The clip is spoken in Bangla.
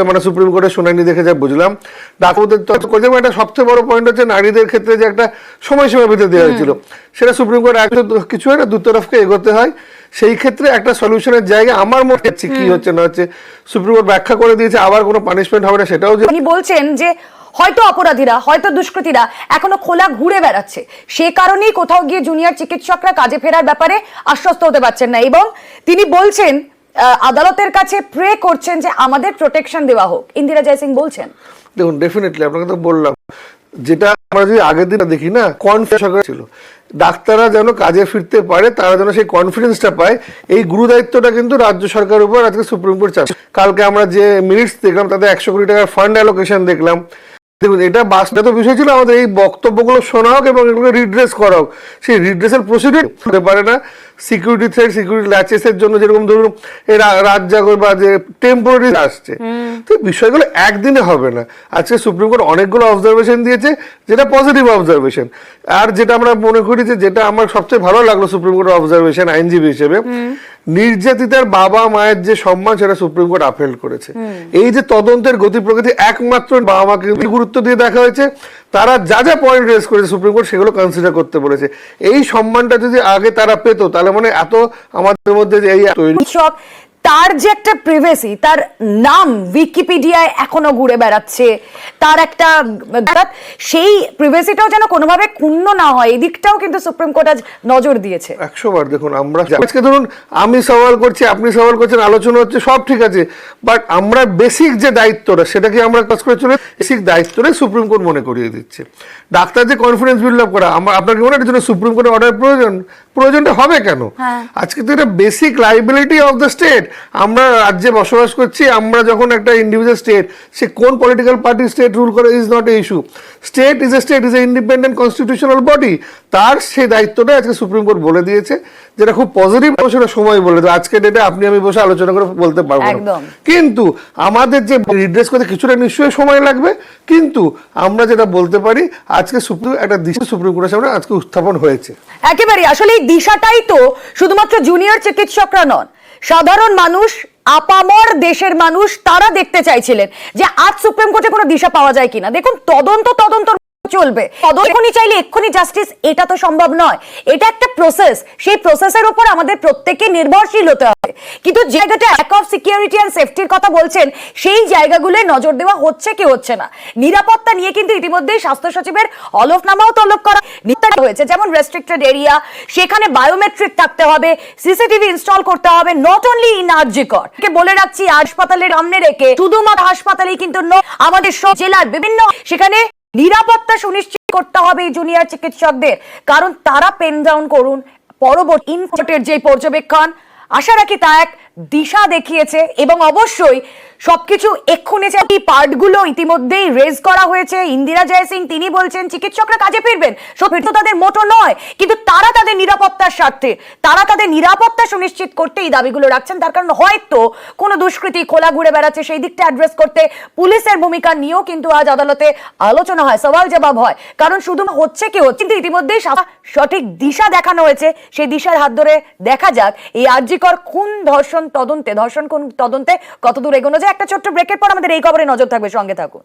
মানে সুপ্রিম কোর্টের শুনানি দেখে যা বুঝলাম, ডাক্তারদের তর্ক একটা সবচেয়ে বড় পয়েন্ট হচ্ছে নারীদের ক্ষেত্রে যে একটা সময়সীমা বেঁধে দেওয়া হয়েছিল, সেটা সুপ্রিম কোর্ট কিছু একটা দুতরফকে এগোতে হয়। সেই ক্ষেত্রে একটা সলিউশনের জায়গা আমার মনে হচ্ছে কি হচ্ছে না হচ্ছে সুপ্রিম কোর্ট ব্যাখ্যা করে দিয়েছে, আবার কোনো পানিশমেন্ট হবে না সেটাও। উনি বলছেন যে হয়তো অপরাধীরা, হয়তো দুষ্কৃতীরা এখনো খোলা ঘুরে বেড়াচ্ছে, সে কারণেই কোথাও গিয়ে জুনিয়র চিকিৎসকরা কাজে ফেরার ব্যাপারে আশ্বস্ত হতে পারছেন না, এবং তিনি বলছেন আদালতের কাছে প্রে করছেন যে আমাদের প্রোটেকশন দেওয়া হোক। ইন্দিরা জয় সিং বলছেন, দেখুন ডেফিনেটলি আপনাকে তো বললাম, যেটা আমরা যদি আগের দিন দেখি না, কনফিডেন্স ছিল ডাক্তাররা যেন কাজে ফিরতে পারে, তারা যেন সেই কনফিডেন্সটা পায়, এই গুরু দায়িত্বটা কিন্তু রাজ্য সরকারের উপর আজকে সুপ্রিম কোর্ট চাচ্ছে। কালকে আমরা যে মিনিটস দেখলাম তাতে 100 কোটি টাকার ফান্ড অ্যালোকেশন দেখলাম। দেখুন এটা বাস্তব বিষয় ছিল, আমাদের এই বক্তব্যগুলো শোনা হোক এবং এগুলো রিড্রেস করা হোক। সেই রিড্রেসের প্রসিডিউর হতে পারে না সিকিউরিটি থ্রেট, সিকিউরিটি ল্যাচেসের জন্য যেরকম ধরুন এই রাত জাগর বা যে টেম্পোরারি আসছে, তো বিষয়গুলো একদিনে হবে না। আজকে সুপ্রিম কোর্ট অনেকগুলো অবজারভেশন দিয়েছে, যেটা পজিটিভ অবজারভেশন। আর যেটা আমরা মনে করি যে যেটা আমার সবচেয়ে ভালো লাগলো সুপ্রিম কোর্টের অবজারভেশন আইনজীবী হিসেবে, নির্যাতিতার বাবা মায়ের যে সম্মান সেটা সুপ্রিম কোর্ট আপহেল্ড করেছে। এই যে তদন্তের গতি প্রকৃতি একমাত্র বাবা মাকে গুরুত্ব দিয়ে দেখা হয়েছে, তারা যা যা পয়েন্ট রেজ করেছে সুপ্রিম কোর্ট সেগুলো কনসিডার করতে বলেছে। এই সম্মানটা যদি আগে তারা পেত তাহলে মানে এত আমাদের মধ্যে যে এই তৈরি তার যে একটা প্রিভেসি, তার নাম উইকিপিডিয়ায় এখনো ঘুরে বেড়াচ্ছে, তার একটা সেই প্রিভেসিটাও যেন কোনোভাবে ক্ষুণ্ণ না হয়, এই দিকটাও কিন্তু সুপ্রিম কোর্ট আজ নজর দিয়েছে 100 বার। দেখুন আমরা আজকে ধরুন আমি সওয়াল করছি, আপনি সওয়াল করছেন, আলোচনা হচ্ছে, সব ঠিক আছে, বাট আমরা বেসিক যে দায়িত্বটা সেটা কি আমরা কাজ করে চলে, বেসিক দায়িত্বটাই সুপ্রিম কোর্ট মনে করিয়ে দিচ্ছে। ডাক্তার যে কনফিডেন্স বিল্ড আপ করা, আপনাকে মনে হয় জন্য সুপ্রিম কোর্টের অর্ডার প্রয়োজনটা হবে কেন? আজকে তো এটা basic liability of the state. আমরা রাজ্যে বসবাস করছি, আমরা যখন একটা ইন্ডিভিজুয়াল স্টেট, সে কোন পলিটিক্যাল পার্টি স্টেট রুল করে is not a issue. State is a independent constitutional body, তার সেই দায়িত্বটা আজকে সুপ্রিম কোর্ট বলে দিয়েছে, যেটা খুব পজিটিভ। সেটা সময় বলে দেবে, আজকে ডেটে আপনি আমি বসে আলোচনা করে বলতে পারবো না, কিন্তু আমাদের যে রিড্রেস করতে কিছুটা নিশ্চয়ই সময় লাগবে। কিন্তু আমরা যেটা বলতে পারি আজকে একটা দিশা সুপ্রিম কোর্টের সামনে আজকে উত্থাপন হয়েছে। একেবারে আসলে এই দিশাটাই তো শুধুমাত্র জুনিয়র চিকিৎসকরা নন, সাধারণ মানুষ, আপামর দেশের মানুষ, তারা দেখতে চাইছিলেন যে আজ সুপ্রিম কোর্টে কোনো দিশা পাওয়া যায় কিনা। দেখুন তদন্ত চলবে, এখনই চাইলে এক্ষুনি জাস্টিস, এটা তো সম্ভব নয়। এটা একটা প্রসেস, সেই প্রসেসের উপর আমাদের প্রত্যেককে নির্ভরশীল হতে হবে। কিন্তু জায়গাটা ল্যাক অফ সিকিউরিটি এন্ড সেফটির কথা বলছেন, সেই জায়গাগুলোয় নজর দেওয়া হচ্ছে কি হচ্ছে না। নিরাপত্তা নিয়ে কিন্তু ইতিমধ্যেই স্বাস্থ্য সচিবের হলফনামাও তলব করা হয়েছে, যেমন রেস্ট্রিক্টেড এরিয়া, সেখানে বায়োমেট্রিক থাকতে হবে, সিসিটিভি ইনস্টল করতে হবে, নট অনলি ইন আরজিকর। বলে রাখছি হাসপাতালের সামনে রেখে শুধুমাত্র হাসপাতালেই কিন্তু আমাদের সব জেলার বিভিন্ন সেখানে নিরাপত্তা সুনিশ্চিত করতে হবে জুনিয়র চিকিৎসকদের, কারণ তারা পেন ডাউন করুন পরবর্তী ইনকোর্টের যে পর্যবেক্ষণ, আশা রাখি তা এক দিশা দেখিয়েছে। এবং অবশ্যই সবকিছু এক্ষুনি যে পার্টগুলো ইতিমধ্যেই রেজ করা হয়েছে, ইন্দিরা জয় সিং তিনি বলছেন চিকিৎসকরা কাজে ফিরবেন, ফিরতে তাদের মোটো নয়, কিন্তু তারা তাদের নিরাপত্তার স্বার্থে, তারা তাদের নিরাপত্তা সুনিশ্চিত করতে এই দাবিগুলো রাখছেন। তার কারণ হয়তো কোনো দুষ্কৃতী খোলা ঘুরে বেড়াচ্ছে, সেই দিকটা অ্যাড্রেস করতে পুলিশের ভূমিকা নিয়েও কিন্তু আজ আদালতে আলোচনা হয়, সওয়াল জবাব হয়। কারণ শুধু হচ্ছে কি হচ্ছে, কিন্তু ইতিমধ্যেই সঠিক দিশা দেখানো হয়েছে, সেই দিশার হাত ধরে দেখা যাক এই আরজিকর খুন ধর্ষণ তদন্তে কতদূর এগোনো যায়। একটা ছোট্ট ব্রেকের পর আমাদের এই খবরে নজর থাকবে, সঙ্গে থাকুন।